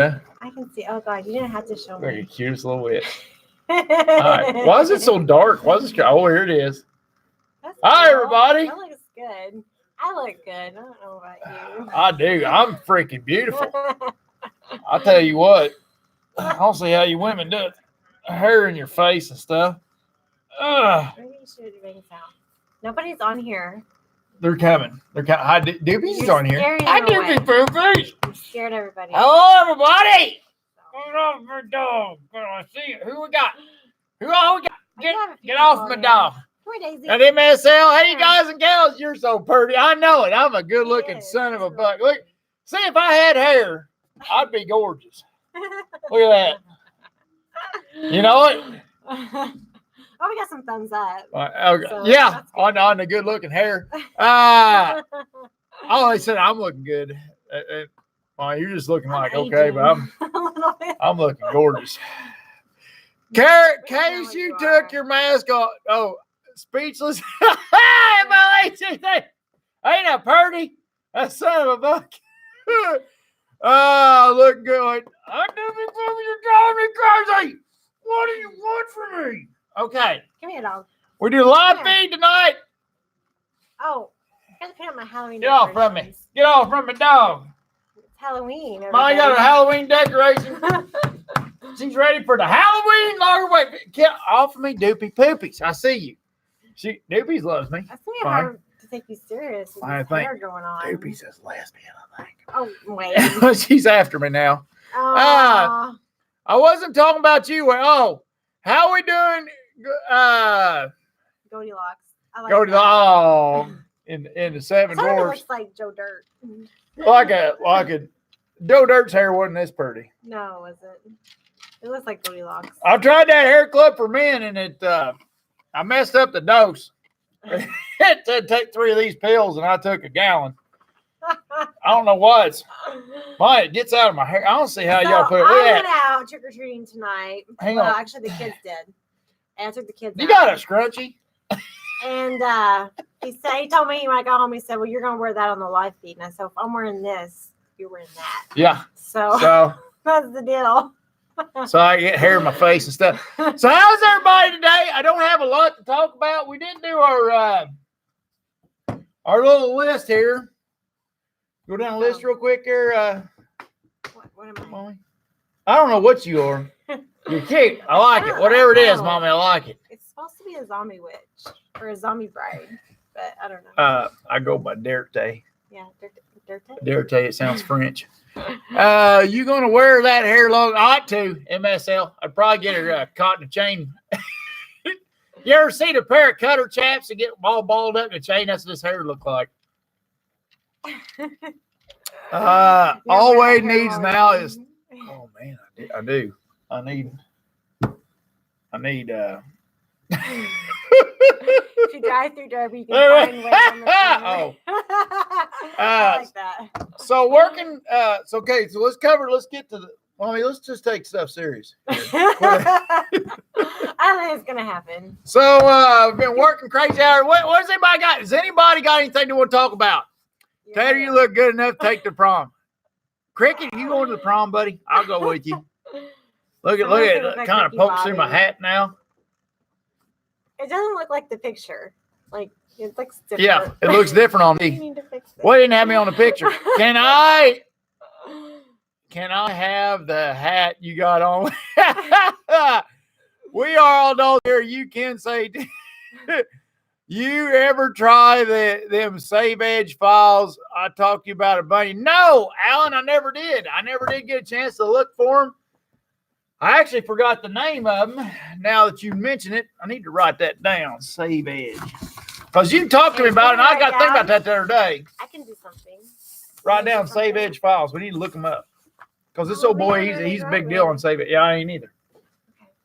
I can see. Oh God, you didn't have to show Like me. a cutest little wit. All right. Why is it so dark? Why is it? Oh, here it is. That's Hi, cool. everybody. That looks good. I look good. I don't know about you. I do. I'm freaking beautiful. I'll tell you what. I don't see how you women do it. Hair in your face and stuff. Maybe you should ring sound. Nobody's on here. They're coming. They're coming. Hi, Doopy's You're on here. scaring Hi, them away. Doopy Poopies. You scared everybody. Hello, everybody. What's up for dog? I see who we got. Who all we got? Get off my dog. Come here, Daisy. And MSL, hey guys and gals, you're so pretty. I know it. I'm a good-looking son of a buck. Look, see if I had hair, I'd be gorgeous. Look at that. You know it? Oh, we got some thumbs up. Okay. So Yeah, on the good-looking hair. I always said I'm looking good. Well, you're just looking like okay, but I'm looking gorgeous. Carrot, case you took your mask off. Oh, speechless. Ain't a purdy. That son of a buck. Oh, look good. I knew you're driving me crazy. What do you want from me? Okay. Come here, dog. We do live feed tonight. Oh, I gotta put up my Halloween. Get off from me. Get off from me, dog. It's Halloween. Mom got a Halloween decoration. She's ready for the Halloween longer wait. Get off of me, Doopy Poopies. I see you. Doopy's loves me. I think it's hard to take you serious. I think hair going on. Doopy's a lesbian, I think. Oh, wait. She's after me now. Oh. I wasn't talking about you. Oh, how we doing? Goldilocks. I like Go to the that. in the seven It dwarfs. looks like Joe Dirt. like a Joe Dirt's hair wasn't this pretty. No, it wasn't. It looks like Goldilocks. I tried that hair club for men and it I messed up the dose. It said take 3 of these pills and I took a gallon. I don't know what's. Why it gets out of my hair. I don't see how y'all put it. I went out trick or treating tonight. Hang on. Actually, the kids did. And I took the kids. You out. got a scrunchie? And he told me when I got home, he said, "Well, you're gonna wear that on the live feed." And I said, "If I'm wearing this, you're wearing that." Yeah. So that's the deal. So I get hair in my face and stuff. So how's everybody today? I don't have a lot to talk about. We did do our little list here. Go down the list real quick here. What am I? I don't know what you are. You're cute. I like it. Whatever it is, Mommy, I like it. It's supposed to be a zombie witch or a zombie bride, but I don't know. I go by Derte. Yeah, Derte. Derte, it sounds French. You gonna wear that hair long? I ought to, MSL. I'd probably get her caught in a chain. You ever seen a pair of cutter chaps that get all balled up in a chain? That's what this hair look like. All Wade needs now is oh man, I do. I need If you drive through Derby, you can find Wade on the corner. I like that. So working it's okay, so let's get to the let's just take stuff serious. I don't think it's gonna happen. So I've been working crazy hours. What has anybody got? Has anybody got anything they want to talk about? Tater, you look good enough to take the prom. Cricket, you going to the prom, buddy? I'll go with you. Look at it. Kind of pokes through my hat now. It doesn't look like the picture. Like it looks different. Yeah, it looks different on me. You need to fix it. Well, you didn't have me on the picture. Can I have the hat you got on? We are all adults here. You can say, you ever try them Save Edge files I talked to you about a bunny? No, Alan, I never did. I never did get a chance to look for them. I actually forgot the name of them. Now that you mention it, I need to write that down. Save Edge. Because you talked to me about it, and I got to think about that the other day. I can do something. Write down Save Edge files. We need to look them up. Because this old boy, he's a big deal on Save Edge. Yeah, I ain't either.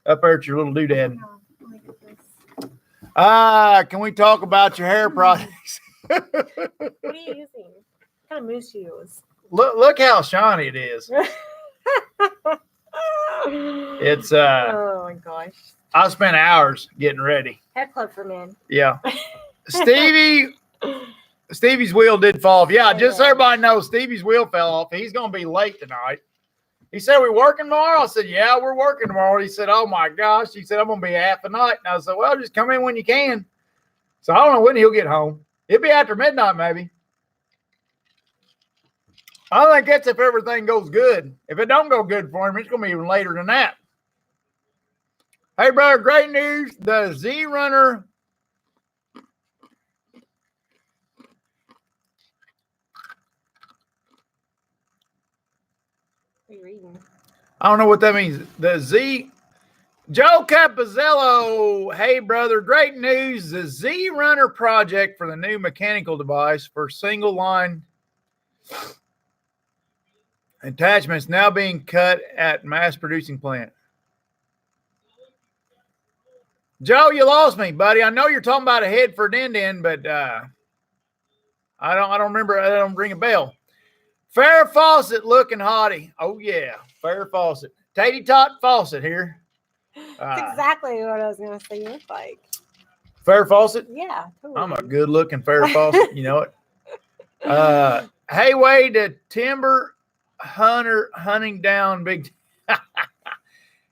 Up there at your little doodad. Can we talk about your hair products? What are you using? What kind of mousse you use? Look how shiny it is. It's oh my gosh. I spent hours getting ready. Hair club for men. Yeah. Stevie's wheel did fall off. Yeah, just so everybody knows, Stevie's wheel fell off. He's gonna be late tonight. He said, we working tomorrow? I said, yeah, we're working tomorrow. He said, oh my gosh. He said, I'm going to be half the night. And I said, well, just come in when you can. So I don't know when he'll get home. It'll be after midnight, maybe. I think that's if everything goes good. If it don't go good for him, it's going to be even later than that. Hey, brother, great news. The Z Runner. What are you reading? I don't know what that means. The Z. Joe Capizzello. Hey, brother, great news. The Z Runner project for the new mechanical device for single line attachments now being cut at mass producing plant. Joe, you lost me, buddy. I know you're talking about a head for Din, but I don't remember. I don't ring a bell. Farrah Fawcett looking hottie. Oh yeah, Farrah Fawcett. Tatey Tot Fawcett here. That's exactly what I was gonna say you look like. Farrah Fawcett? Yeah, totally. I'm a good looking Farrah Fawcett, you know it. Hey Wade, the timber hunter hunting down big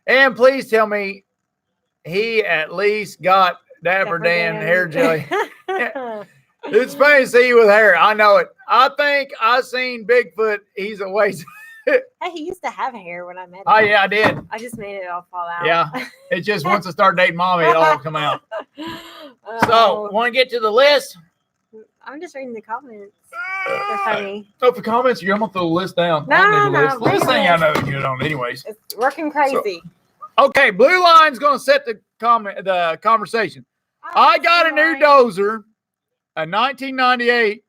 and please tell me he at least got Dapper Dan hair jelly. It's funny to see you with hair. I know it. I think I seen Bigfoot. He's a ways. Hey, he used to have hair when I met him. Oh yeah, I did. I just made it all fall out. Yeah, it just once I start dating mommy, it all come out. So, want to get to the list? I'm just reading the comments. They're funny. Oh, for comments, I'm gonna throw the list down. No, List thing I know you don't, anyways. It's working crazy. So, okay, Blue Line's gonna set the conversation. I got a new dozer, a 1998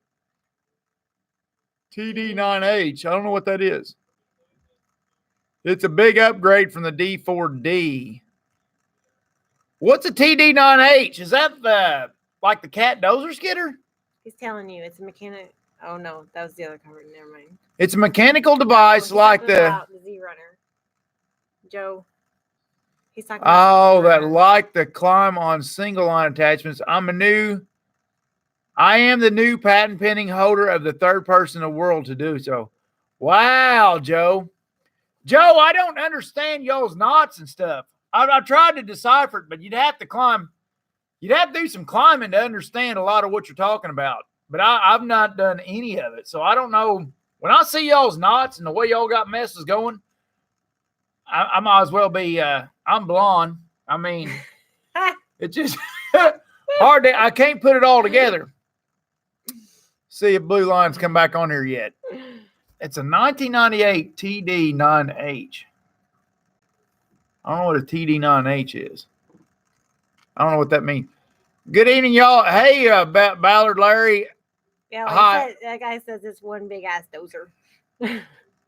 TD9H. I don't know what that is. It's a big upgrade from the D4D. What's a TD9H? Is that the like the cat dozer skidder? He's telling you it's a mechanic. Oh no, that was the other cover. Never mind. It's a mechanical device like the Z Runner. Joe. He's talking about that like the climb on single line attachments. I am the new patent pending holder of the third person in the world to do so. Wow, Joe. Joe, I don't understand y'all's knots and stuff. I tried to decipher it, but you'd have to climb. You'd have to do some climbing to understand a lot of what you're talking about. But I've not done any of it. So I don't know. When I see y'all's knots and the way y'all got messes going, I might as well be, I'm blonde. I mean, it's just hard to, I can't put it all together. See if Blue Line's come back on here yet. It's a 1998 TD9H. I don't know what a TD9H is. I don't know what that means. Good evening, y'all. Hey, Ballard Larry. Yeah, hi. That guy says it's one big ass dozer.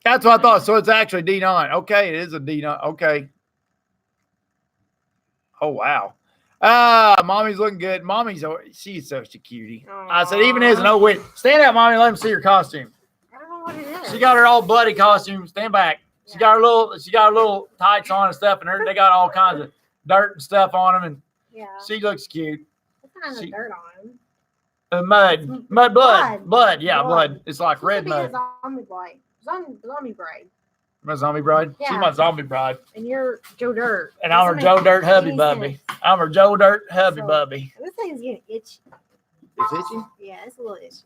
That's what I thought. So it's actually D9. Okay, it is a D9. Okay. Oh, wow. Mommy's looking good. She's such a cutie. Aww. I said, even as an old witch, stand out, Mommy, let him see your costume. I don't know what it is. She got her all bloody costume. Stand back. Yeah. She got her little tights on and stuff, and they got all kinds of dirt and stuff on them, and yeah, she looks cute. What kind of dirt on him? Blood. Yeah, blood. It's like red mud. Zombie bride. My zombie bride? Yeah. She's my zombie bride. And you're Joe Dirt. And I'm her Joe Dirt hubby bubby. I'm her Joe Dirt hubby bubby. This thing's getting itchy. It's itchy? Yeah, it's a little itchy.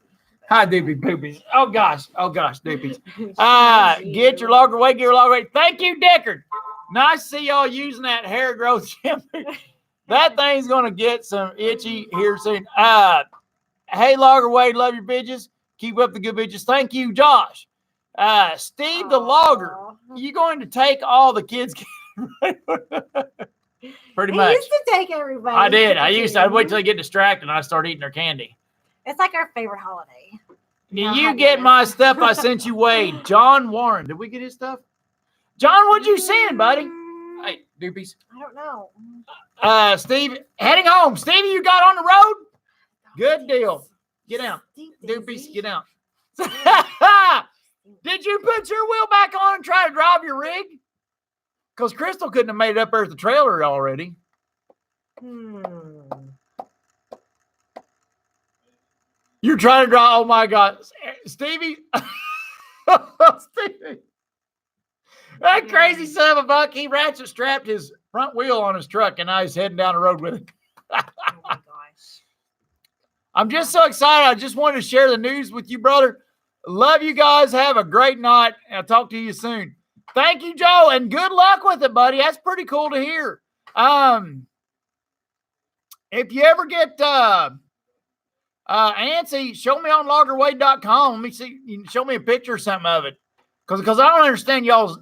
Hi, Doopy Poopies. Oh, gosh, Doopies. Get your logger weight. Thank you, Deckard. Nice to see y'all using that hair growth shampoo. That thing's going to get some itchy here soon. Hey, Logger Wade, love your bitches. Keep up the good bitches. Thank you, Josh. Steve the Logger, you going to take all the kids? Pretty much. He used to take everybody. I did. I'd wait till they get distracted and I start eating their candy. It's like our favorite holiday. Did you get my stuff I sent you, Wade? John Warren. Did we get his stuff? John, what'd you send, buddy? Hey, Doopies. I don't know. Steve, heading home. Stevie, you got on the road? Good deal. Get out. Doopies, get out. Did you put your wheel back on and try to drive your rig? Because Crystal couldn't have made it up there at the trailer already. You're trying to drive. Oh, my God. Stevie. Stevie. That crazy son of a buck, he ratchet strapped his front wheel on his truck and now he's heading down the road with it. Oh my gosh. I'm just so excited. I just wanted to share the news with you, brother. Love you guys. Have a great night. And I'll talk to you soon. Thank you, Joe, and good luck with it, buddy. That's pretty cool to hear. If you ever get antsy, show me on loggerwade.com. Let me see. You can show me a picture or something of it. Because I don't understand y'all's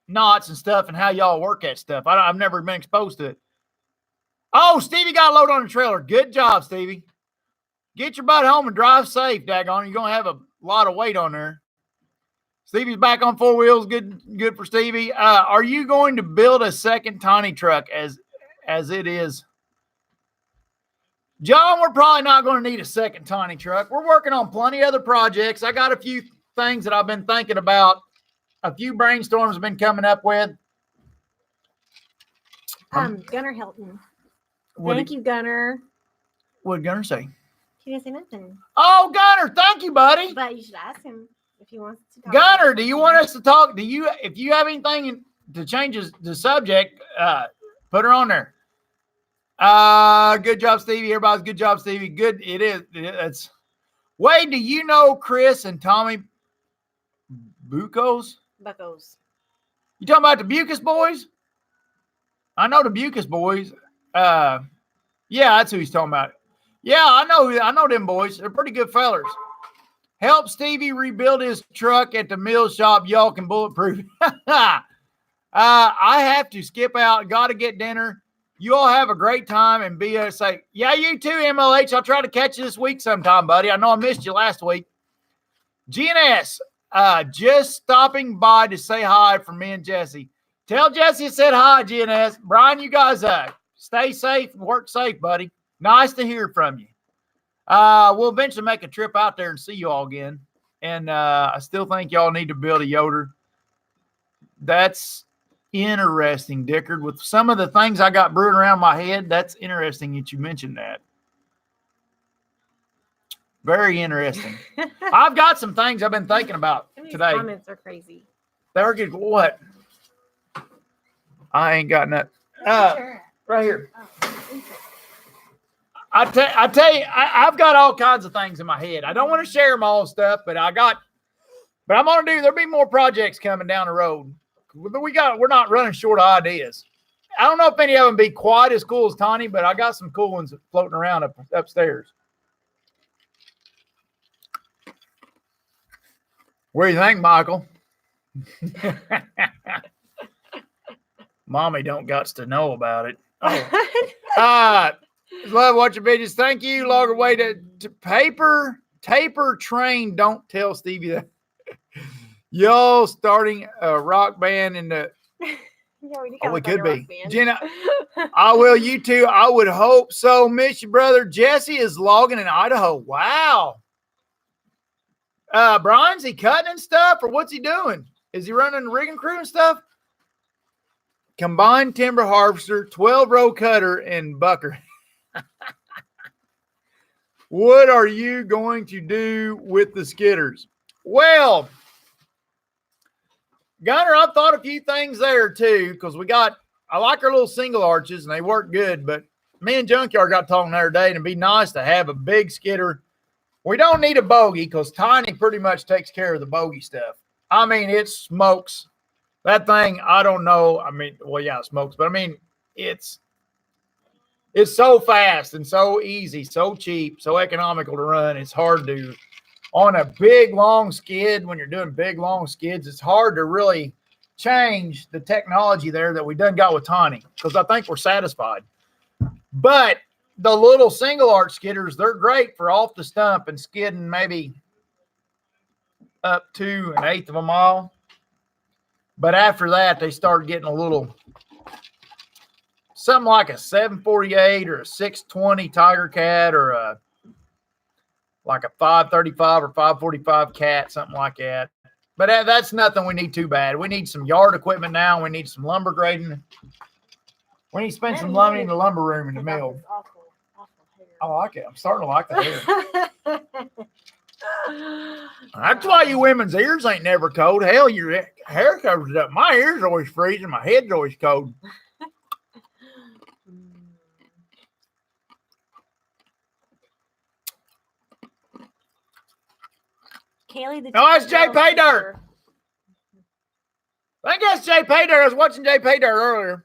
knots and stuff and how y'all work that stuff. I've never been exposed to it. Oh, Stevie got a load on the trailer. Good job, Stevie. Get your butt home and drive safe, daggone. You're going to have a lot of weight on there. Stevie's back on four wheels. Good for Stevie. Are you going to build a second tiny truck as it is? John, we're probably not going to need a second tiny truck. We're working on plenty of other projects. I got a few things that I've been thinking about. A few brainstorms I've been coming up with. Gunnar Hilton. Thank you, Gunnar. What did Gunnar say? He didn't say nothing. Oh, Gunnar, thank you, buddy. But you should ask him if he wants to talk. Gunnar, do you want us to talk? If you have anything to change the subject, put her on there. Good job, Stevie. Everybody's good job, Stevie. Good. It is. It's Wade, do you know Chris and Tommy Buccos? Buccos. You talking about the Bucus boys? I know the Bucus boys. Yeah, that's who he's talking about. Yeah, I know them boys. They're pretty good fellers. Help Stevie rebuild his truck at the mill shop. Y'all can bulletproof. I have to skip out. Got to get dinner. You all have a great time and be safe. Yeah, you too, MLH. I'll try to catch you this week sometime, buddy. I know I missed you last week. GNS, just stopping by to say hi from me and Jesse. Tell Jesse I said hi, GNS. Brian, you guys stay safe and work safe, buddy. Nice to hear from you. We'll eventually make a trip out there and see you all again. And I still think y'all need to build a Yoder. That's interesting, Dickard. With some of the things I got brewing around my head, that's interesting that you mentioned that. Very interesting. I've got some things I've been thinking about today. Comments are crazy. They're good. What? I ain't got nothing. Right here. I tell you, I've got all kinds of things in my head. I don't want to share them all stuff, but I'm going to there'll be more projects coming down the road. We're not running short of ideas. I don't know if any of them be quite as cool as Tawny, but I got some cool ones floating around upstairs. What do you think, Michael? Mommy don't got to know about it. Oh. Love watching videos. Thank you. Logger way to taper train. Don't tell Stevie that. Y'all starting a rock band in the. Yeah, we could be. Jenna, I will. You too. I would hope so. Miss you, brother. Jesse is logging in Idaho. Wow. Brian's he cutting and stuff, or what's he doing? Is he running the rigging crew and stuff? Combined timber harvester, 12-row cutter, and bucker. What are you going to do with the skidders? Well, Gunner, I've thought a few things there too, because I like our little single arches and they work good, but me and Junkyard got talking the other day and it'd be nice to have a big skidder. We don't need a bogey because Tiny pretty much takes care of the bogey stuff. I mean, it smokes. That thing, I don't know. I mean, well, yeah, it smokes, but I mean, it's so fast and so easy, so cheap, so economical to run. It's hard to, on a big, long skid, when you're doing big, long skids, it's hard to really change the technology there that we done got with Tawny because I think we're satisfied. But the little single arch skidders, they're great for off the stump and skidding maybe up to 1/8 of a mile. But after that, they start getting a little, something like a 748 or a 620 Tiger Cat or like a 535 or 545 Cat, something like that. But that's nothing we need too bad. We need some yard equipment now. We need some lumber grading. We need to spend some money in the lumber room in the mill. Awful hair. I like it. I'm starting to like the hair. That's why you women's ears ain't never cold. Hell, your hair covers it up. My ears are always freezing. My head's always cold. Kaylee, Oh, that's Jay Paydirt. I guess Jay Paydirt. I was watching Jay Paydirt earlier.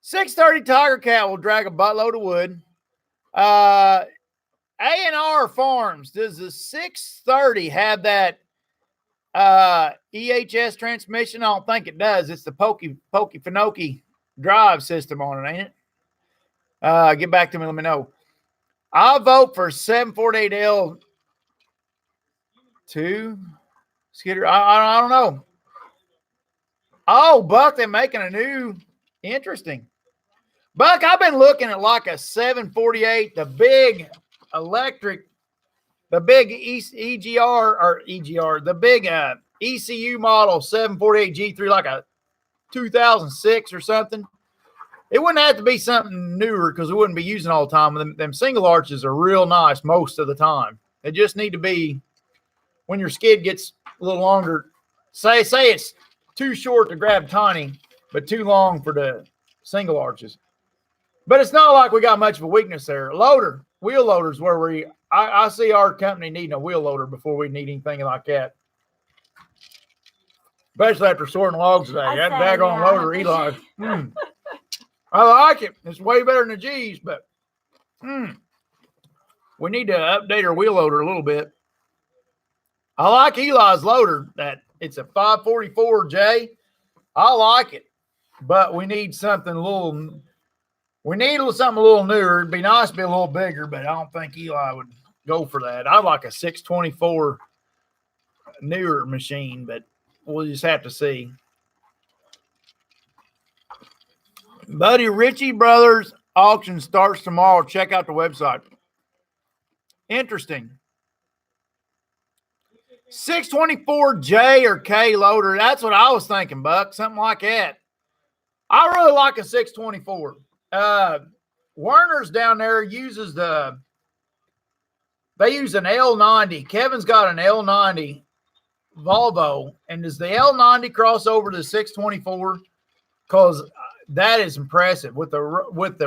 630 Tiger Cat will drag a buttload of wood. A&R Farms, does the 630 have that EHS transmission? I don't think it does. It's the Pokey Finoki drive system on it, ain't it? Get back to me. Let me know. I'll vote for 748L2 skidder. I don't know. Oh, Buck, they're making a new interesting. Buck, I've been looking at like a 748, the big electric, the big EGR, the big ECU model 748 G3, like a 2006 or something. It wouldn't have to be something newer because we wouldn't be using all the time. Them single arches are real nice most of the time. They just need to be when your skid gets a little longer. Say it's too short to grab tiny, but too long for the single arches. But it's not like we got much of a weakness there. Loader, wheel loaders, where I see our company needing a wheel loader before we need anything like that. Especially after sorting logs today. That daggone loader, Eli. I like it. It's way better than the G's, but we need to update our wheel loader a little bit. I like Eli's loader. That it's a 544J. I like it, but we need something a little. We need something a little newer. It'd be nice to be a little bigger, but I don't think Eli would go for that. I'd like a 624 newer machine, but we'll just have to see. Buddy Richie Brothers auction starts tomorrow. Check out the website. Interesting. 624J or K loader. That's what I was thinking, Buck. Something like that. I really like a 624. Werner's down there uses they use an L90. Kevin's got an L90 Volvo. And does the L90 cross over to the 624? Because that is impressive. With the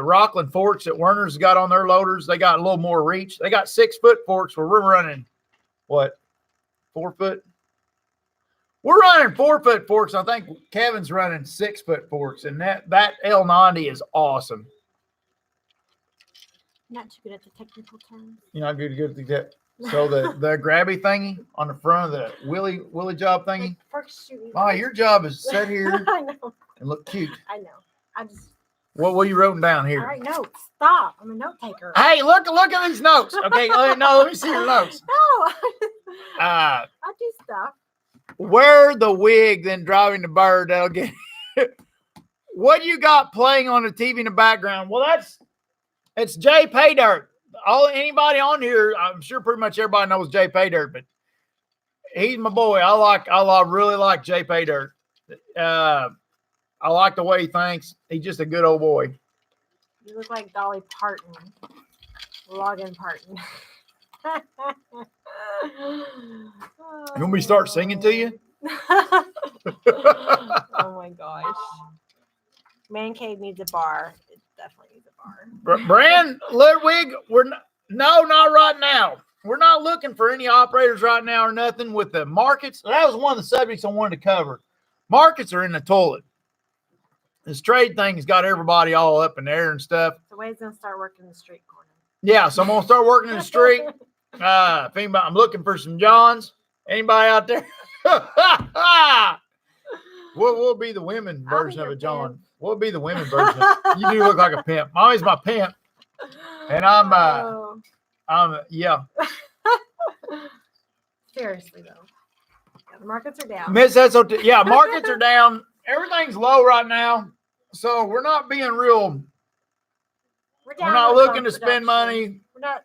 Rockland forks that Werner's got on their loaders, they got a little more reach. They got 6-foot forks where we're running, 4 foot? We're running 4-foot forks. I think Kevin's running 6-foot forks, and that L90 is awesome. Not too good at the technical terms. You're not good at that. So the grabby thingy on the front of the willy job thingy. My, your job is sit here I know. and look cute. I know. I just. What you wrote down here? All right, notes. Stop. I'm a note taker. Hey, look at these notes. Okay, let me see your notes. No. I do stuff. Wear the wig, then driving the bird. That'll get. What you got playing on the TV in the background? Well, it's Jay Paydirt. Anybody on here, I'm sure pretty much everybody knows Jay Paydirt, but he's my boy. I really like Jay Paydirt. I like the way he thinks. He's just a good old boy. You look like Dolly Parton. Logan Parton. You want me to start singing to you? Oh my gosh. Man Cave needs a bar. It definitely needs a bar. Brand Ludwig, not right now. We're not looking for any operators right now or nothing with the markets. That was one of the subjects I wanted to cover. Markets are in the toilet. This trade thing has got everybody all up in there and stuff. So Wade's going to start working the street corner. Yeah, so I'm going to start working in the street. If anybody, I'm looking for some Johns. Anybody out there? What will be the women version of a John? Pimp. What would be the women version? You do look like a pimp. Mommy's my pimp. And I'm yeah. Seriously though. Yeah, the markets are down. Miss SOT, yeah, markets are down. Everything's low right now. So we're not being real. We're not looking to spend money. We're not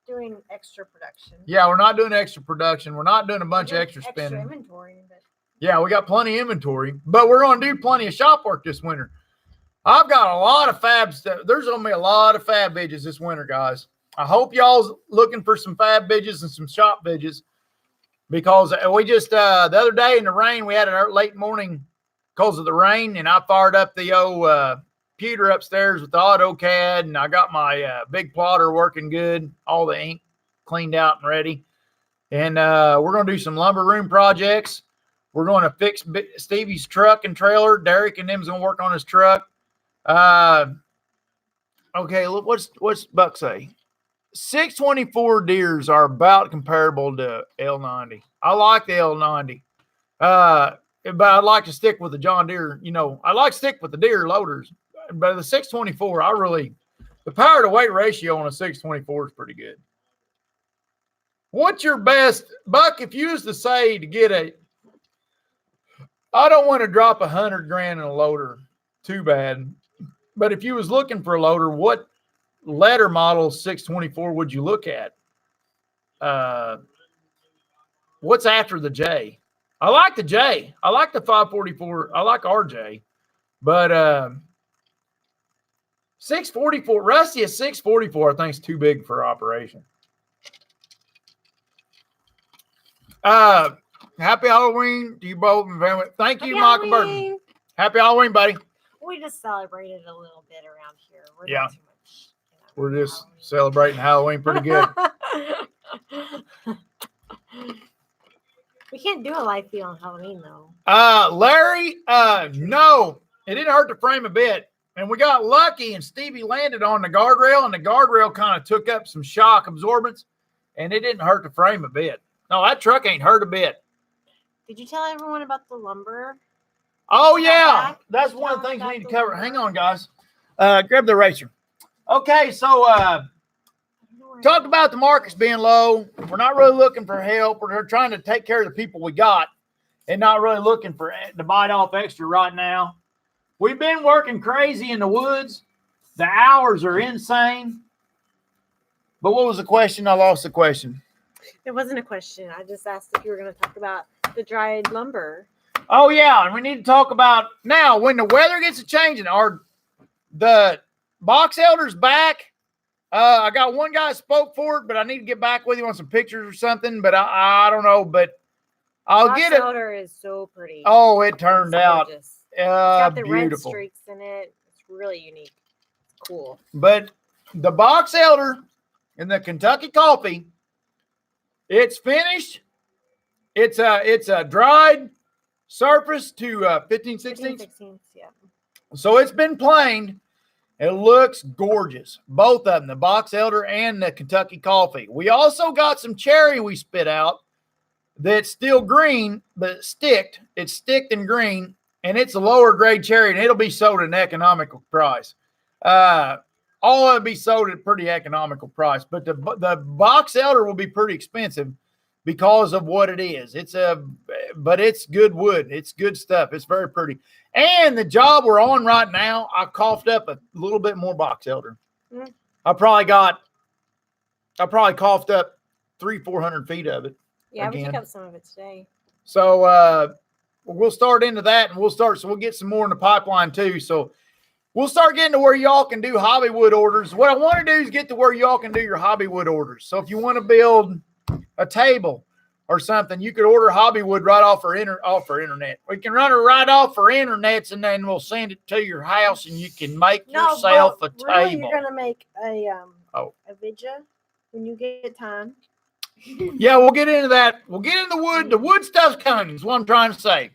doing extra production. Yeah, we're not doing extra production. We're not doing a bunch of extra spending. Inventory, but yeah, we got plenty of inventory, but we're going to do plenty of shop work this winter. I've got a lot of fab stuff. There's going to be a lot of fab edges this winter, guys. I hope y'all's looking for some fab bitches and some shop bitches, because we just, the other day in the rain, we had a late morning because of the rain, and I fired up the old computer upstairs with the AutoCAD, and I got my big plotter working good, all the ink cleaned out and ready. And we're going to do some lumber room projects. We're going to fix Stevie's truck and trailer. Derek and them's going to work on his truck. Okay, what's Buck say? 624 Deers are about comparable to L90. I like the L90. But I'd like to stick with the John Deere. I like to stick with the Deere loaders. But the 624, the power to weight ratio on a 624 is pretty good. What's your best, Buck, if you was to say to get I don't want to drop $100,000 in a loader, too bad. But if you was looking for a loader, what letter model 624 would you look at? What's after the J? I like the J. I like the 544. I like RJ. But 644, Rusty, a 644, I think is too big for operation. Happy Halloween to you both and family. Thank you, Michael Burton. Happy Halloween, buddy. We just celebrated a little bit around here. We're Yeah. not too much. We're just celebrating Halloween pretty good. We can't do a live feed on Halloween, though. Larry, no. It didn't hurt the frame a bit. And we got lucky, and Stevie landed on the guardrail, and the guardrail kind of took up some shock absorbance, and it didn't hurt the frame a bit. No, that truck ain't hurt a bit. Did you tell everyone about the lumber? Oh, yeah. That's one of the things we need to cover. Hang on, guys. Grab the eraser. Okay, so talked about the markets being low. We're not really looking for help. We're trying to take care of the people we got and not really looking to bite off extra right now. We've been working crazy in the woods. The hours are insane. But what was the question? I lost the question. It wasn't a question. I just asked if you were going to talk about the dried lumber. Oh, yeah. And we need to talk about now when the weather gets a changing. The box elder's back. I got one guy spoke for it, but I need to get back with you on some pictures or something. But I don't know. But I'll get it. Box elder is so pretty. Oh, it turned out. It's got the Beautiful. red streaks in it. It's really unique. It's cool. But the box elder and the Kentucky coffee, it's finished. It's a dried surface to 15 16. Yeah. So it's been planed. It looks gorgeous. Both of them, the box elder and the Kentucky coffee. We also got some cherry we spit out that's still green, but it's sticked. It's sticked and green, and it's a lower grade cherry, and it'll be sold at an economical price. All of it be sold at a pretty economical price, but the box elder will be pretty expensive because of what it is. But it's good wood. It's good stuff. It's very pretty. And the job we're on right now, I coughed up a little bit more box elder. Mm. I probably coughed up 300-400 feet of it. Yeah, again. we picked up some of it today. So we'll start into that, and we'll get some more in the pipeline too. So we'll start getting to where y'all can do hobby wood orders. What I want to do is get to where y'all can do your hobby wood orders. So if you want to build a table or something, you could order hobby wood right off our internet. We can run it right off our internets, and then we'll send it to your house, and you can make yourself a really, table. You're gonna make a vidya when you get time. Yeah, we'll get into that. We'll get into the wood. The wood stuff's coming, is what I'm trying to say.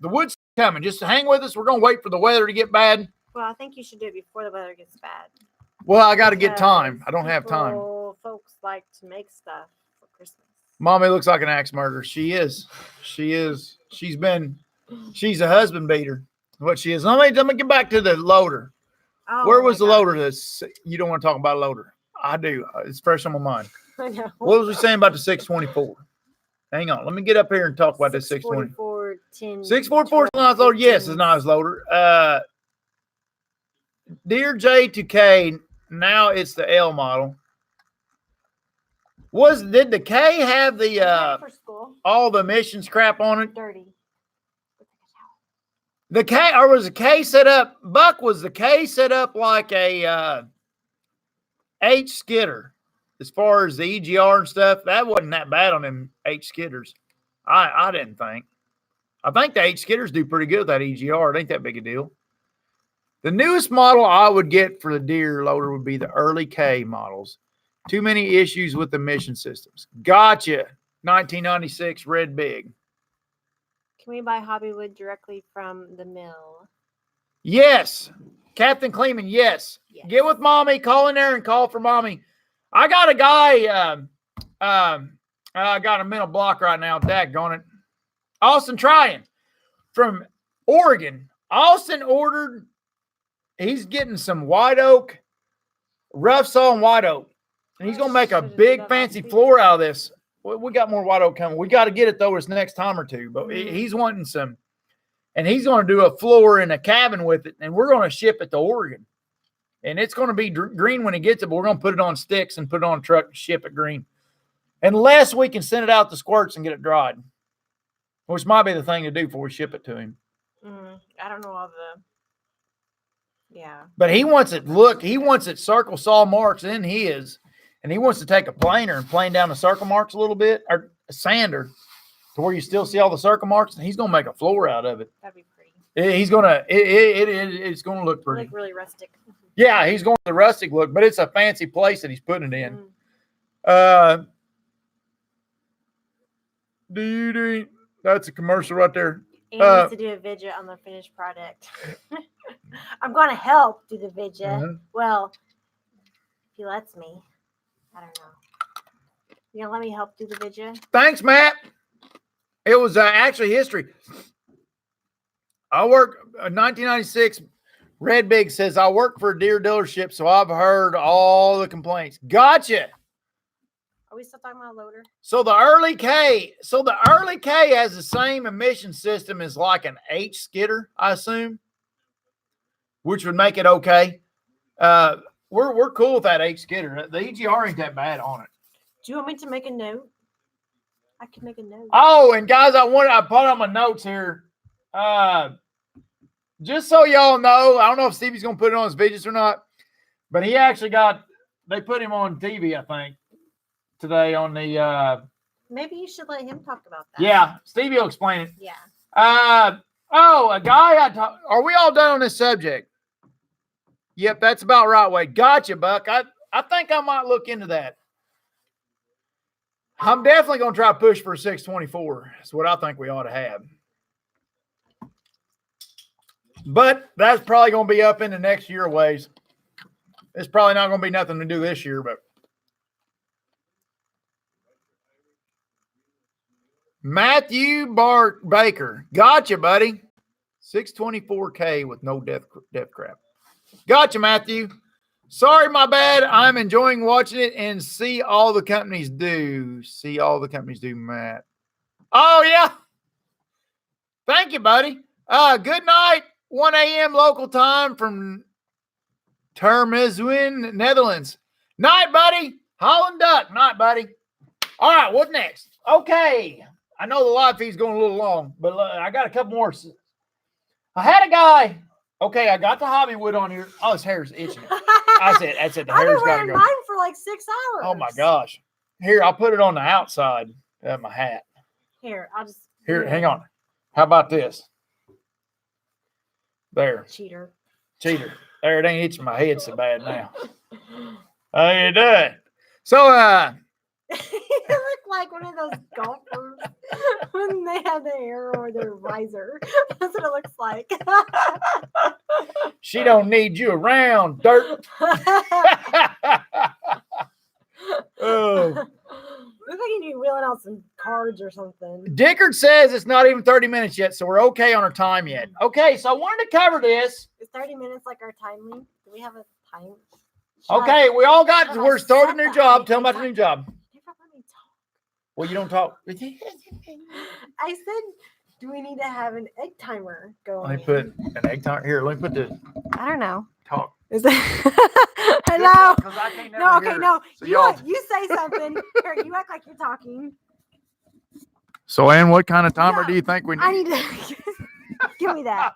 The wood's coming. Just hang with us. We're going to wait for the weather to get bad. Well, I think you should do it before the weather gets bad. Well, I got to get time. I don't have time. Folks like to make stuff for Christmas. Mommy looks like an axe murderer. She is. She's a husband beater. What she is. Let me get back to the loader. Oh, where was the loader? You don't want to talk about a loader. I do. It's fresh on my mind. I know. What was we saying about the 624? Hang on. Let me get up here and talk about this 624. 644 is not his loader. Yes, it's not his loader. Dear J2K, now it's the L model. Did the K have the all the emissions crap on it? Dirty. The K, or was the K set up? Buck, was the K set up like a H skidder, as far as the EGR and stuff, that wasn't that bad on them H skidders. I didn't think. I think the H skidders do pretty good with that EGR. It ain't that big a deal. The newest model I would get for the deer loader would be the early K models. Too many issues with the mission systems. Gotcha. 1996 Red Big. Can we buy Hobbywood directly from the mill? Yes. Captain Kleeman, yes. Yes. Get with mommy. Call in there and call for mommy. I got a guy. I got a mental block right now. Daggone it. Austin Tryon from Oregon. Austin ordered. He's getting some white oak, rough saw and white oak. And he's going to make a big fancy floor out of this. We got more white oak coming. We got to get it, though, this next time or two. But he's wanting some. And he's going to do a floor in a cabin with it. And we're going to ship it to Oregon. And it's going to be green when he gets it. But we're going to put it on sticks and put it on a truck and ship it green. Unless we can send it out to Squirts and get it dried. Which might be the thing to do before we ship it to him. I don't know all the... Yeah. But he wants it, he wants it circle saw marks in his. And he wants to take a planer and plane down the circle marks a little bit, or a sander, to where you still see all the circle marks. And he's going to make a floor out of it. That'd be pretty. He's going to, it's going to look pretty. Look really rustic. Yeah, he's going to the rustic look, but it's a fancy place that he's putting it in. That's a commercial right there. And needs to do a vidya on the finished product. I'm going to help do the vidya. Well, if he lets me. I don't know. You gonna let me help do the vidya? Thanks, Matt. It was actually history. I work 1996. Red Big says I work for a deer dealership, so I've heard all the complaints. Gotcha. Are we still talking about a loader? So the early K has the same emission system as like an H skidder, I assume, which would make it okay. We're cool with that H skidder. The EGR ain't that bad on it. Do you want me to make a note? I can make a note. Oh, and guys, I put on my notes here. Just so y'all know, I don't know if Stevie's gonna put it on his videos or not, but he actually they put him on TV, I think, today on the maybe you should let him talk about that. Yeah, Stevie will explain it. Yeah. A guy are we all done on this subject? Yep, that's about right, Wade. Gotcha, Buck. I think I might look into that. I'm definitely going to try to push for a 624. That's what I think we ought to have. But that's probably going to be up in the next year ways. It's probably not going to be nothing to do this year, but. Matthew Baker. Gotcha, buddy. 624K with no death crap. Gotcha, Matthew. Sorry, my bad. I'm enjoying watching it and see all the companies do. Matt. Oh, yeah. Thank you, buddy. Good night. 1 a.m. local time from Termeswin, Netherlands. Night, buddy. Holland Duck. Night, buddy. All right, what's next? Okay. I know the live feed's going a little long, but I got a couple more. I had a guy. Okay, I got the Hobbywood on here. Oh, his hair's itching. That's it. The I've been hair's got to wearing go. mine for like 6 hours. Oh, my gosh. Here, I'll put it on the outside of my hat. Here, I'll just. Here, hang on. How about this? There. Cheater. There, it ain't itching my head so bad now. How you doing? So, You look like one of those golfers when they have the hair or their visor. That's what it looks like. She don't need you around, dirt. Oh. Looks like you're wheeling out some cards or something. Dickard says it's not even 30 minutes yet, so we're okay on our time yet. Okay, so I wanted to cover this. Is 30 minutes like our time limit? Do we have a time? Okay, we all got, we're starting a new job. Tell them about the new job. Never let me talk. Well, you don't talk. I said, do we need to have an egg timer going? Let me put an egg timer here. Let me put the I don't know. talk. Is that hello? Because I can't never No, okay, hear. no. So You say something. Here, you act like you're talking. So, Ann, what kind of timer Yeah, do you think we need? I need to give me that.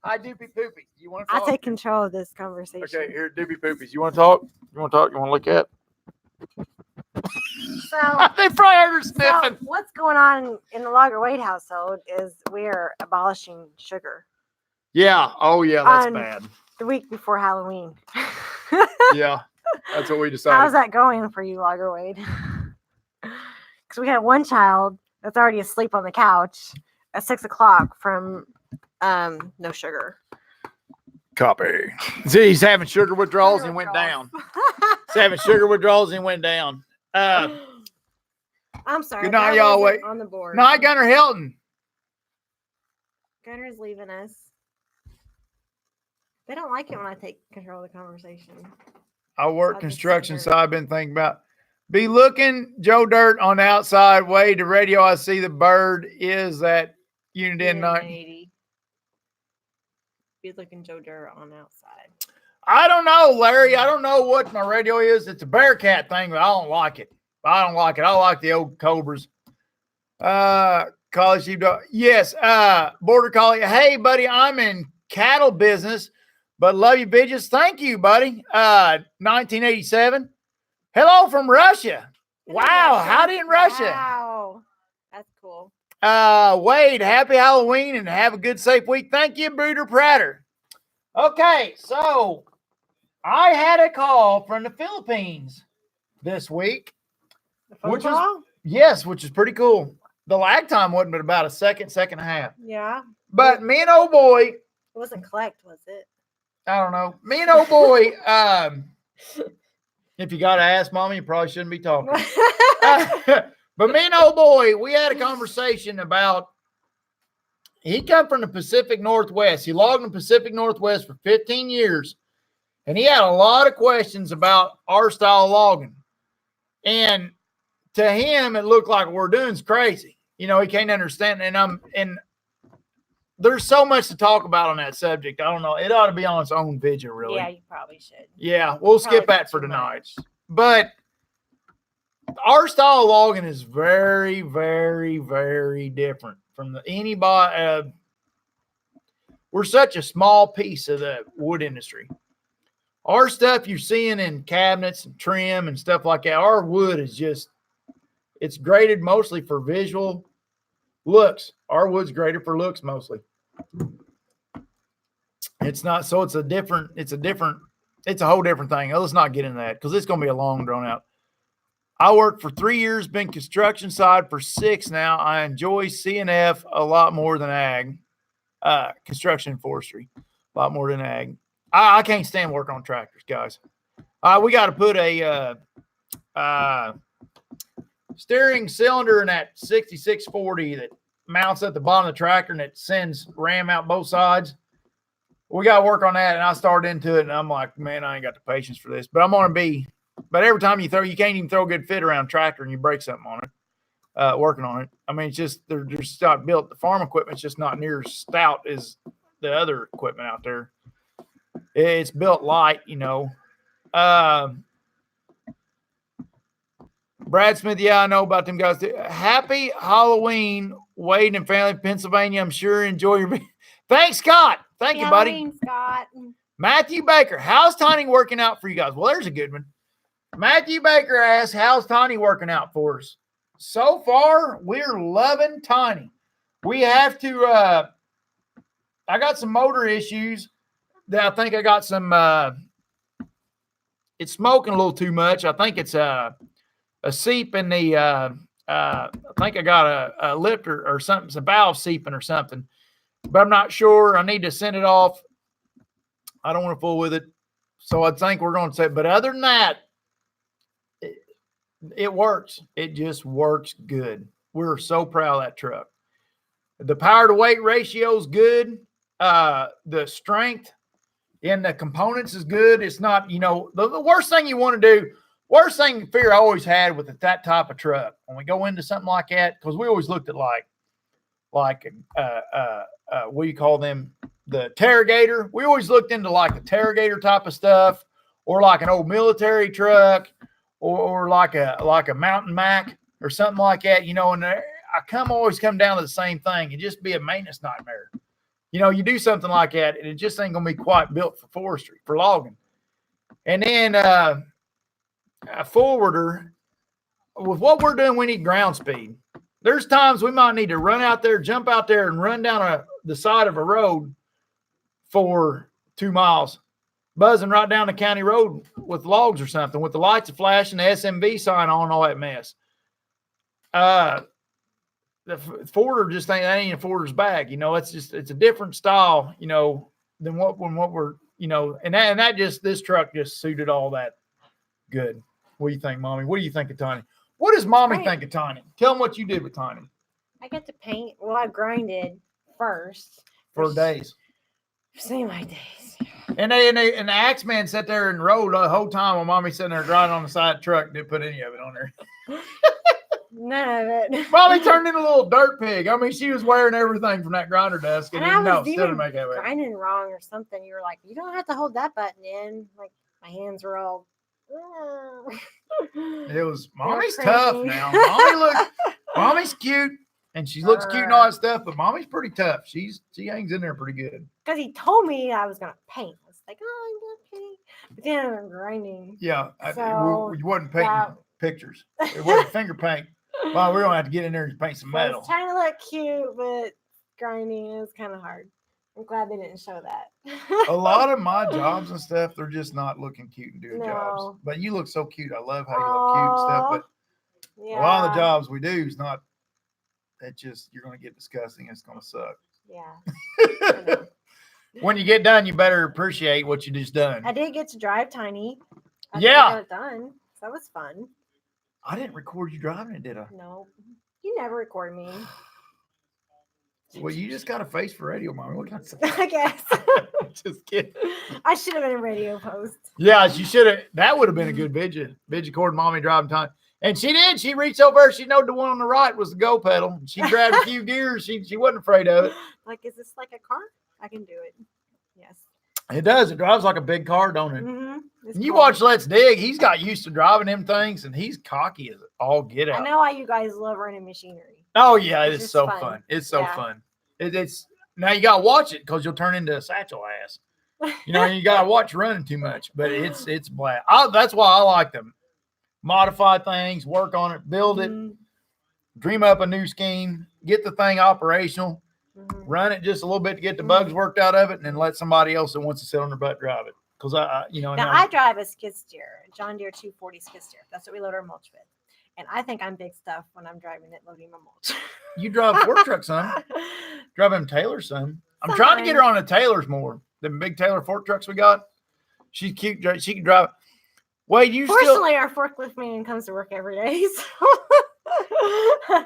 Hi, Doopy Poopy. You want to I talk? take control of this conversation. Okay, here, Doobie Poopies. You want to talk? You want to talk? You want to look at? So They probably heard her So sniffing. what's going on in the Logger Wade household is we're abolishing sugar Yeah. Oh, yeah. That's On- bad. the week before Halloween. Yeah. That's what we decided. How's that going for you, Logger Wade? Because we have one child that's already asleep on the couch at 6:00 from no sugar. Copy. See, he's having sugar withdrawals and went down. He's having sugar withdrawals and went down. I'm sorry. Good night, that y'all. wasn't Wait. on the board. Night, Gunner Hilton. Gunner's leaving us. They don't like it when I take control of the conversation. I work I'll just construction, sit so here. I've been thinking about be looking Joe Dirt on the outside. Way to radio, I see the bird is that unit in night. 80. Be looking Joe Dirt on outside. I don't know, Larry. I don't know what my radio is. It's a Bearcat thing, but I don't like it. I don't like it. I like the old Cobras. Collie sheepdog. Yes. Border Collie. Hey, buddy, I'm in cattle business, but love you, bitches. Thank you, buddy. 1987. Hello from Russia. Wow. Howdy in Russia. Wow. That's cool. Wade, happy Halloween and have a good, safe week. Thank you, Brooder Prater. Okay, so I had a call from the Philippines this week. The phone Which call? Which is pretty cool. The lag time wasn't but about a second and a half. Yeah. But me and old boy, It wasn't collect, was it? I don't know. Me and old boy, if you got to ask mommy, you probably shouldn't be talking. But me and old boy, we had a conversation about, he come from the Pacific Northwest. He logged in the Pacific Northwest for 15 years. And he had a lot of questions about our style of logging. And to him, it looked like what we're doing is crazy. You know, he can't understand. And there's so much to talk about on that subject. I don't know. It ought to be on its own video, really. Yeah, you probably should. Yeah, we'll skip that for tonight. But our style of logging is very, very, very different from anybody. We're such a small piece of the wood industry. Our stuff you're seeing in cabinets and trim and stuff like that, our wood is just, it's graded mostly for visual looks. Our wood's graded for looks mostly. It's not, so it's a whole different thing. Let's not get into that because it's going to be a long drawn out. I worked for 3 years, been construction side for 6 now. I enjoy CNF a lot more than ag, construction and forestry, a lot more than ag. I can't stand working on tractors, guys. We got to put a steering cylinder in that 6640 that mounts at the bottom of the tractor and it sends ram out both sides. We got to work on that. And I started into it and I'm like, man, I ain't got the patience for this. But I'm going to be. But every time you can't even throw a good fit around a tractor and you break something on it, working on it. I mean, it's just, they're just not built. The farm equipment's just not near as stout as the other equipment out there. It's built light, you know. Brad Smith, yeah, I know about them guys too. Happy Halloween, Wade and family, Pennsylvania. I'm sure enjoy your. Thanks, Scott. Thank you, buddy. Halloween, Scott. Matthew Baker, how's Tiny working out for you guys? Well, there's a good one. Matthew Baker asks, how's Tiny working out for us? So far, we're loving Tiny. We have to, I got some motor issues that I think I got some, it's smoking a little too much. I think it's a seep in the, I think I got a lifter or something, some valve seeping or something, but I'm not sure. I need to send it off. I don't want to fool with it. So I think we're going to say, but other than that, it works. It just works good. We're so proud of that truck. The power to weight ratio is good. The strength in the components is good. It's not, you know, the worst thing you want to do, worst thing fear I always had with that type of truck when we go into something like that, because we always looked at like what do you call them? The Terragator. We always looked into like the Terragator type of stuff, or like an old military truck, or like a Mountain Mac or something like that, you know. And I always come down to the same thing. It just be a maintenance nightmare. You do something like that, and it just ain't gonna be quite built for forestry, for logging. And then a forwarder, with what we're doing, we need ground speed. There's times we might need to run out there, jump out there, and run down the side of a road for 2 miles, buzzing right down the county road with logs or something, with the lights flashing, the SMV sign on, all that mess. The forwarder just ain't, that ain't a forwarder's bag. It's a different style, than what we're, and that just, this truck just suited all that good. What do you think, Mommy? What do you think of Tiny? What does Mommy think of Tiny? Tell them what you did with Tiny. I got to paint. Well, I grinded first. For days. Seemed like days. And the axe man sat there and rode the whole time while Mommy sitting there grinding on the side of the truck. Didn't put any of it on there. None of it. Mommy turned into a little dirt pig. I mean, she was wearing everything from that grinder desk. And I was even grinding wrong or something. You were like, you don't have to hold that button in. Like, my hands were all... It was, Mommy's tough now. Mommy's cute. And she looks cute and all that stuff, but Mommy's pretty tough. She hangs in there pretty good. Because he told me I was going to paint. I was like, oh, I'm going to paint. But then I'm grinding. Yeah. You wasn't painting pictures. It wasn't finger paint. Well, we're going to have to get in there and paint some metal. I was trying to look cute, but grinding is kind of hard. I'm glad they didn't show that. A lot of my jobs and stuff, they're just not looking cute and doing jobs. But you look so cute. I love how you look cute and stuff. But a lot of the jobs we do is not. That just, you're going to get disgusting. It's going to suck. Yeah. When you get done, you better appreciate what you just done. I did get to drive Tiny. I got it done. So that was fun. I didn't record you driving it, did I? No. You never record me. Well, you just got a face for radio, Mommy. What can I say? I guess. Just kidding. I should have been a radio host. Yeah, you should have. That would have been a good video. Cord Mommy driving Tiny. And she did. She reached over. She knowed the one on the right was the go pedal. She grabbed a few gears. She wasn't afraid of it. Like, is this like a car? I can do it. Yes. It does. It drives like a big car, don't it? Mm-hmm. You watch Let's Dig. He's got used to driving them things, and he's cocky as all get out. I know why you guys love running machinery. Oh, yeah. It's so fun. It's so fun. It's now you got to watch it because you'll turn into a satchel ass. You got to watch running too much, but it's blast. That's why I like them. Modify things, work on it, build it, dream up a new scheme, get the thing operational, run it just a little bit to get the bugs worked out of it, and then let somebody else that wants to sit on their butt drive it. Because I drive a skid steer, a John Deere 240 skid steer. That's what we load our mulch with. And I think I'm big stuff when I'm driving it, loading my mulch. You drive a fork truck, son. Drive them Taylors, son. I'm trying to get her on the Taylors more. The big Taylor fork trucks we got. She's cute. She can drive. Wait, Fortunately, our forklift man comes to work every day. So.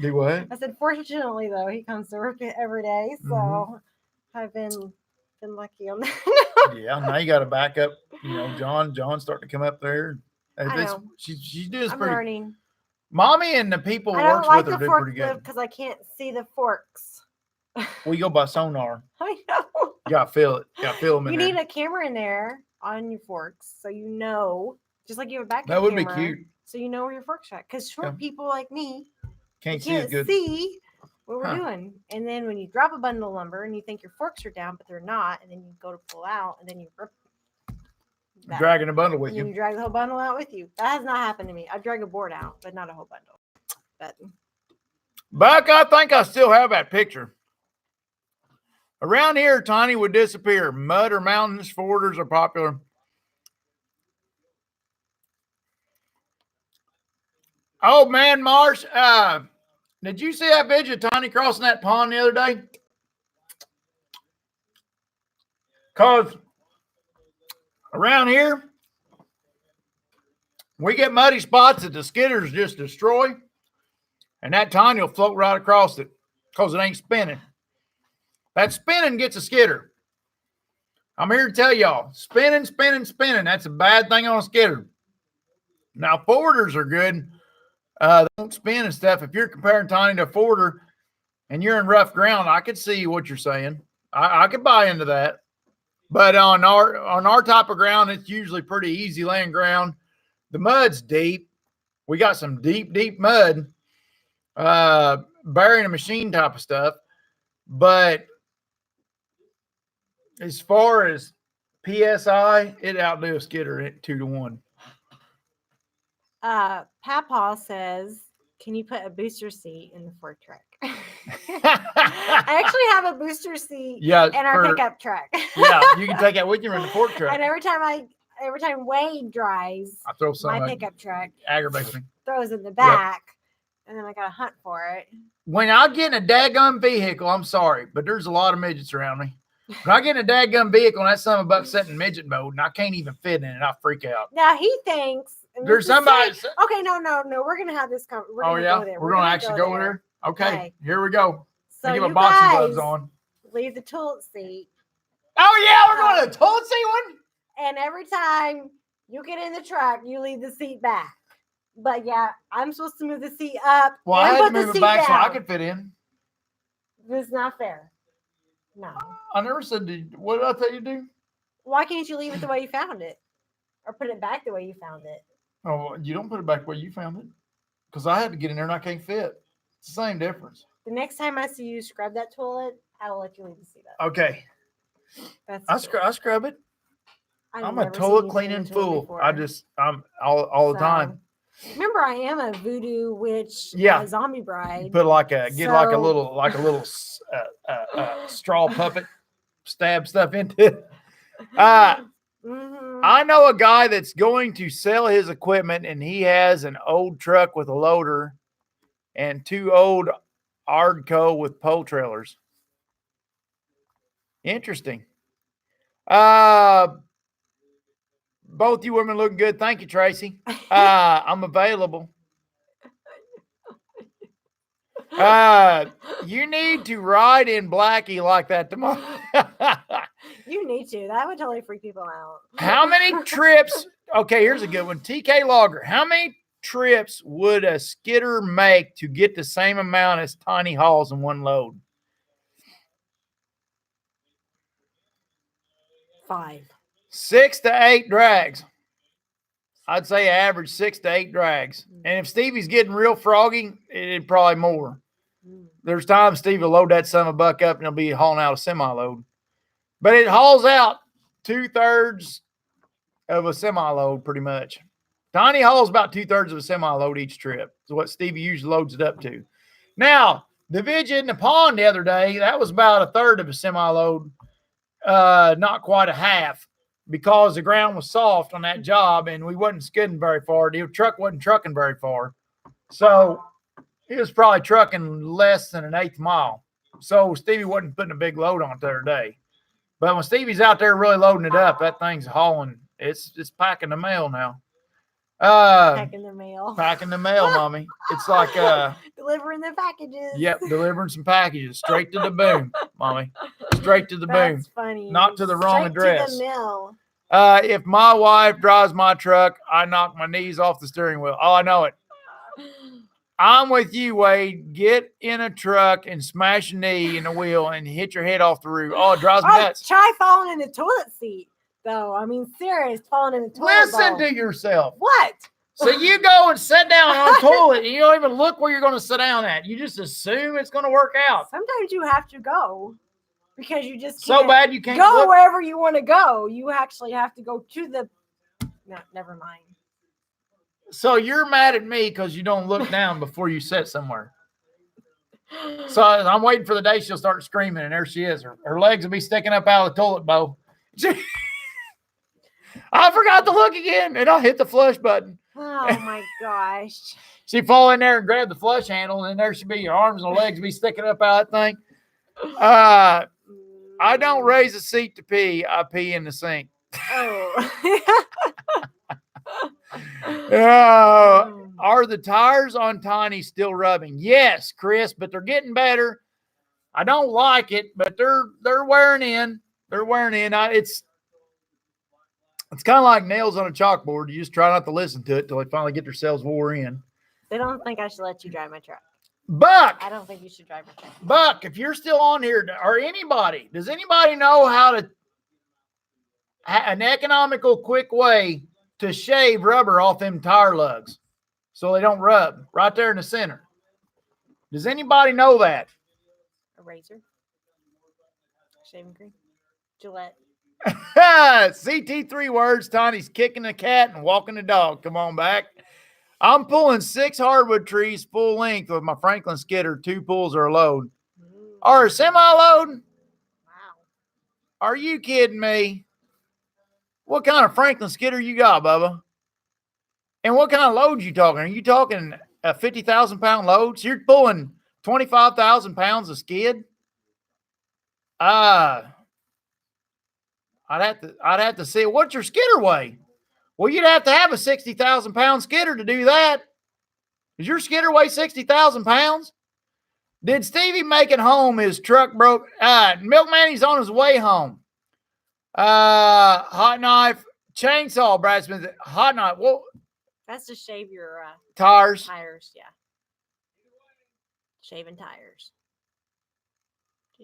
Do what? I said, fortunately, though, he comes to work every day. So I've been lucky on that. Yeah, now you got to back up. John's starting to come up there. She's doing I'm pretty. learning. Mommy and the people who works with her do pretty good. Because I can't see the forks. We go by sonar. I know. You got to feel it. You got to feel them in there. You need a camera in there on your forks, so just like you have a back. That would be cute. So you know where your forks are. Because short people like me can't see what we're doing. And then when you drop a bundle of lumber and you think your forks are down, but they're not, and then you go to pull out, and then you rip. Dragging a bundle with you. You drag the whole bundle out with you. That has not happened to me. I drag a board out, but not a whole bundle. Buck, I think I still have that picture. Around here, Tiny would disappear. Mud or mountains, forwarders are popular. Oh, man, Marsh, did you see that video of Tiny crossing that pond the other day? Because around here, we get muddy spots that the skidders just destroy, and that Tiny will float right across it because it ain't spinning. That spinning gets a skidder. I'm here to tell y'all, spinning. That's a bad thing on a skidder. Now, forwarders are good. They don't spin and stuff. If you're comparing Tiny to a forwarder and you're in rough ground, I could see what you're saying. I could buy into that. But on our type of ground, it's usually pretty easy laying ground. The mud's deep. We got some deep mud, burying a machine type of stuff. But As far as PSI, it outlives Skidder at 2-1. Papa says, "Can you put a booster seat in the Ford truck?" I actually have a booster seat Yeah, in our pickup truck. Yeah, you can take that with you in the fork truck. And every time Wade drives I throw some my pickup truck, aggravates me. throws in the back, and then I gotta hunt for it. When I get in a daggum vehicle, I'm sorry, but there's a lot of midgets around me. When I get in a daggum vehicle and that son of a buck sitting in midget mode and I can't even fit in it, I freak out. Now he thinks there's somebody. Okay, no. We're gonna have this. We're gonna go there. We're gonna actually go there. Okay, here we go. So get my you boxing guys gloves on. Leave the toilet seat. Oh yeah, we're going to the toilet seat one. And every time you get in the truck, you leave the seat back. But yeah, I'm supposed to move the seat up. Well, I had to move it back so I could fit in. This is not fair. No. I never said, what did I tell you to do? Why can't you leave it the way you found it? Or put it back the way you found it? Oh, you don't put it back where you found it. Because I had to get in there and I can't fit. It's the same difference. The next time I see you scrub that toilet, I will let you leave the seat up. Okay. I scrub it. I'm a toilet cleaning fool. Before. I'm all the time. Remember, I am a voodoo witch, zombie bride. Put like a little straw puppet, stab stuff into it. I know a guy that's going to sell his equipment, and he has an old truck with a loader and 2 old Ardco with pole trailers. Interesting. Both you women looking good. Thank you, Tracy. I'm available. You need to ride in Blackie like that tomorrow. You need to. That would totally freak people out. How many trips? Okay, here's a good one. TK Logger. How many trips would a skidder make to get the same amount as tiny hauls in one load? 5. 6 to 8 drags. I'd say average 6 to 8 drags. And if Stevie's getting real froggy, it'd probably more. There's times Steve will load that son of a buck up and he'll be hauling out a semi-load. But it hauls out 2/3 of a semi-load pretty much. Tiny hauls about 2/3 of a semi-load each trip. Is what Stevie usually loads it up to. Now, the vidge in the pond the other day, that was about 1/3 of a semi-load. Not quite a half, because the ground was soft on that job and we wasn't skidding very far. The truck wasn't trucking very far. So he was probably trucking less than 1/8 mile. So Stevie wasn't putting a big load on it the other day. But when Stevie's out there really loading it up, that thing's hauling. It's packing the mail now. Packing the mail. Packing the mail, mommy. It's like delivering the packages. Yep, delivering some packages straight to the boom, mommy. Straight to the boom. That's funny. Not to the wrong address. To the mill. If my wife drives my truck, I knock my knees off the steering wheel. Oh, I know it. I'm with you, Wade. Get in a truck and smash a knee in the wheel and hit your head off the roof. Oh, it drives me nuts. Try falling in the toilet seat, though. I mean, serious, falling in the toilet Listen to yourself. What? So you go and sit down on a toilet and you don't even look where you're going to sit down at. You just assume it's going to work out. Sometimes you have to go because you just can't so bad you can't go wherever you want to go. You actually have to go to the. No, never mind. So you're mad at me because you don't look down before you sit somewhere. So I'm waiting for the day she'll start screaming, and there she is. Her legs will be sticking up out of the toilet bowl. I forgot to look again, and I'll hit the flush button. Oh, my gosh. She'd fall in there and grab the flush handle, and there she'd be. Your arms and legs be sticking up out of that thing. I don't raise a seat to pee. I pee in the sink. Oh. Are the tires on Tiny still rubbing? Yes, Chris, but they're getting better. I don't like it, but they're wearing in. They're wearing in. It's kind of like nails on a chalkboard. You just try not to listen to it till they finally get themselves wore in. They don't think I should let you drive my truck. Buck! I don't think you should drive my truck. Buck, if you're still on here, or anybody, does anybody know how to an economical, quick way to shave rubber off them tire lugs so they don't rub right there in the center? Does anybody know that? A razor? Shaving cream? Gillette. CT 3 words. Tiny's kicking the cat and walking the dog. Come on back. I'm pulling 6 hardwood trees full length with my Franklin skidder. 2 pulls are a load. Or a semi-load? Wow. Are you kidding me? What kind of Franklin skidder you got, Bubba? And what kind of load you talking? Are you talking a 50,000 pound load? So you're pulling 25,000 pounds of skid? I'd have to see what's your skidder weigh. Well, you'd have to have a 60,000 pound skidder to do that. Does your skidder weigh 60,000 pounds? Did Stevie make it home? His truck broke. Milkman, he's on his way home. Hot knife, chainsaw, Brad Smith. Hot knife. Well, that's to shave your tires. Tires, yeah. Shaving tires.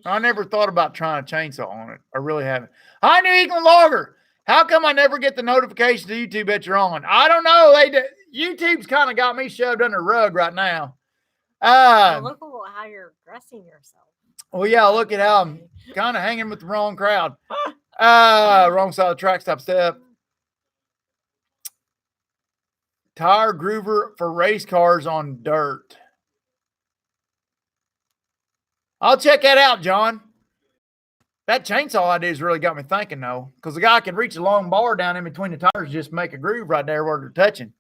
I never thought about trying a chainsaw on it. I really haven't. Hi, New England Logger. How come I never get the notification to YouTube that you're on? I don't know. YouTube's kind of got me shoved under the rug right now. Well, look at how you're dressing yourself. Well, yeah, look at how I'm kind of hanging with the wrong crowd. Wrong side of the track stop step. Tire groover for race cars on dirt. I'll check that out, John. That chainsaw idea has really got me thinking, though, because the guy can reach a long bar down in between the tires and just make a groove right there where they're touching.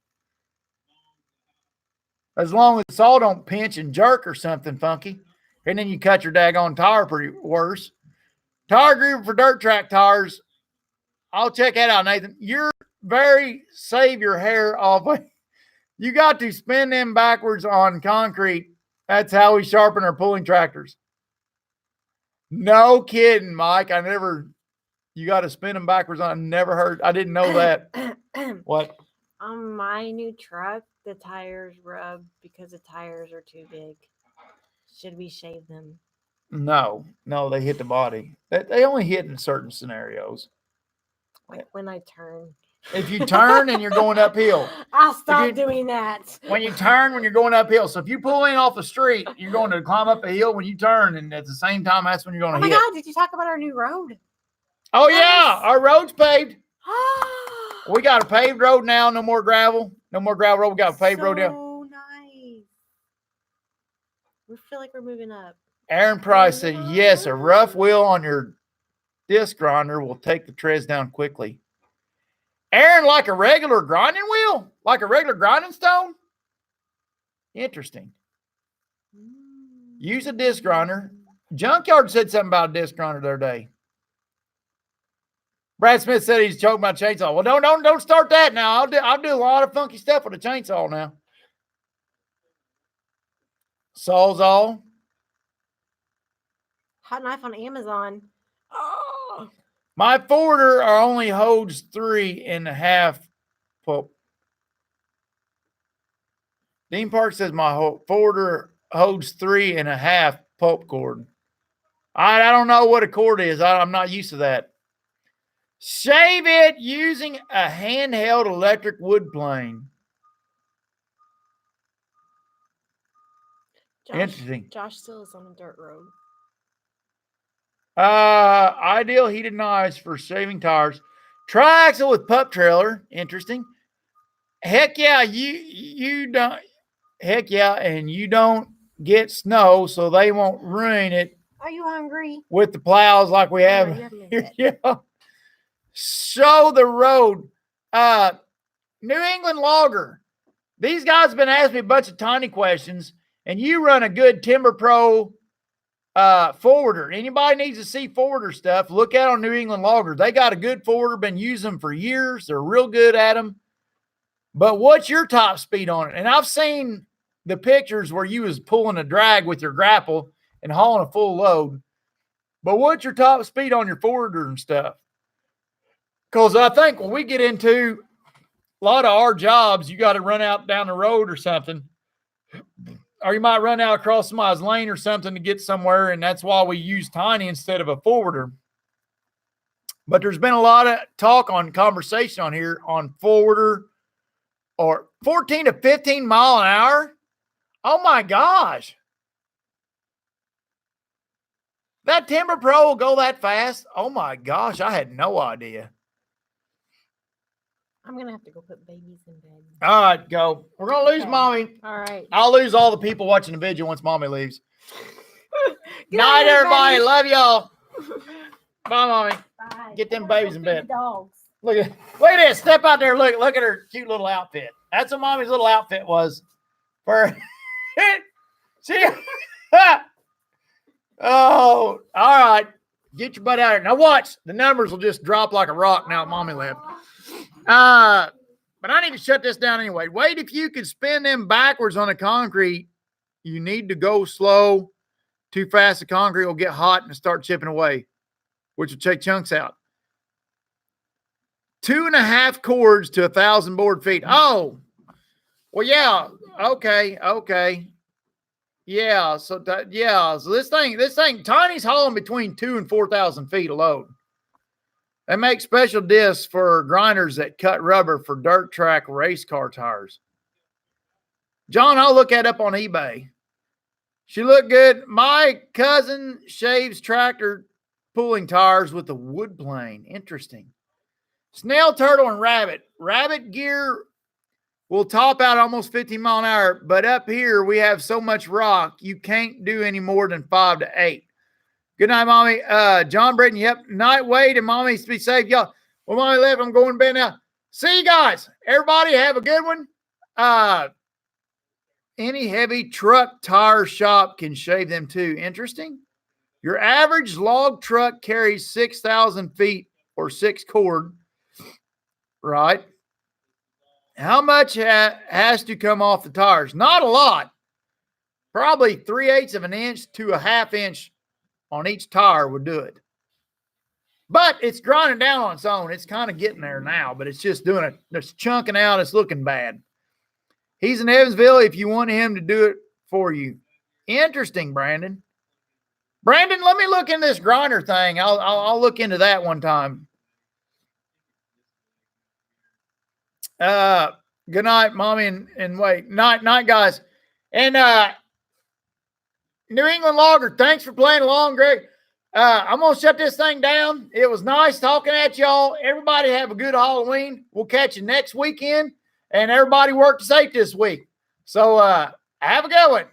As long as the saw don't pinch and jerk or something funky, and then you cut your daggone tire pretty worse. Tire groover for dirt track tires. I'll check that out, Nathan. You're very save your hair off. You got to spin them backwards on concrete. That's how we sharpen our pulling tractors. No kidding, Mike. You got to spin them backwards. I never heard. I didn't know that. What? On my new truck, the tires rub because the tires are too big. Should we shave them? No, they hit the body. They only hit in certain scenarios. Like when I turn. If you turn and you're going uphill. I'll stop doing that. When you turn, when you're going uphill. So if you pull in off the street, you're going to climb up a hill when you turn, and at the same time, that's when you're going to hit. Oh my God, did you talk about our new road? Oh, yeah. Our road's paved. We got a paved road now. No more gravel. No more gravel road. We got a paved road now. So nice. We feel like we're moving up. Aaron Price said, yes, a rough wheel on your disc grinder will take the treads down quickly. Aaron, like a regular grinding wheel? Like a regular grinding stone? Interesting. Use a disc grinder. Junkyard said something about a disc grinder the other day. Brad Smith said he's choking my chainsaw. Well, don't start that now. I'll do a lot of funky stuff with a chainsaw now. Sawzall. Hot knife on Amazon. Oh. My forwarder are only holds 3.5 pulp. Dean Park says my forwarder holds 3.5 pulp cord. I don't know what a cord is. I'm not used to that. Shave it using a handheld electric wood plane. Interesting. Josh still is on a dirt road. Ideal heated knives for shaving tires. Triaxle with pup trailer. Interesting. Heck yeah, you don't. Heck yeah, and you don't get snow, so they won't ruin it. Are you hungry? With the plows like we have here. Yeah. Show the road. New England Logger. These guys have been asking me a bunch of tiny questions, and you run a good Timber Pro forwarder. Anybody needs to see forwarder stuff, look out on New England Logger. They got a good forwarder, been using them for years. They're real good at them. But what's your top speed on it? And I've seen the pictures where you was pulling a drag with your grapple and hauling a full load. But what's your top speed on your forwarder and stuff? Because I think when we get into a lot of our jobs, you got to run out down the road or something. Or you might run out across somebody's lane or something to get somewhere, and that's why we use tiny instead of a forwarder. But there's been a lot of talk on conversation on here on forwarder or 14 to 15 mile an hour. Oh my gosh. That Timber Pro will go that fast? Oh my gosh, I had no idea. I'm gonna have to go put babies in bed. All right, go. We're gonna lose Okay. Mommy. All right. I'll lose all the people watching the video once Mommy leaves. Good Night, everybody. everybody. Love y'all. Bye, Mommy. Bye. Get them I'm gonna babies go in feed bed. the dogs. Look at this. Step out there. Look at her cute little outfit. That's what Mommy's little outfit was for. See. Oh, all right. Get your butt out of here. Now watch. The numbers will just drop like a rock now that Mommy left. But I need to shut this down anyway. Wait, if you could spin them backwards on the concrete, you need to go slow. Too fast, the concrete will get hot and start chipping away, which will take chunks out. 2.5 cords to 1,000 board feet. Oh, well, yeah. Okay. Yeah. So this thing, Tiny's hauling between 2,000 and 4,000 feet of load. They make special discs for grinders that cut rubber for dirt track race car tires. John, I'll look that up on eBay. She looked good. My cousin shaves tractor pulling tires with a wood plane. Interesting. Snail, turtle, and rabbit. Rabbit gear will top out almost 15 mile an hour, but up here we have so much rock you can't do any more than 5 to 8. Good night, Mommy. John Britton, yep. Night, Wade, and Mommy, be safe. Y'all. Well, Mommy left. I'm going to bed now. See you guys. Everybody have a good one. Any heavy truck tire shop can shave them too. Interesting. Your average log truck carries 6,000 feet or 6 cord. Right. How much has to come off the tires? Not a lot. Probably 3/8 of an inch to a half inch on each tire would do it. But it's grinding down on its own. It's kind of getting there now, but it's just doing it. It's chunking out. It's looking bad. He's in Evansville if you want him to do it for you. Interesting, Brandon. Brandon, let me look into this grinder thing. I'll look into that one time. Good night, Mommy, and wait. Night, guys. And New England Logger, thanks for playing along, Greg. I'm going to shut this thing down. It was nice talking at y'all. Everybody have a good Halloween. We'll catch you next weekend. And everybody work safe this week. So have a good one.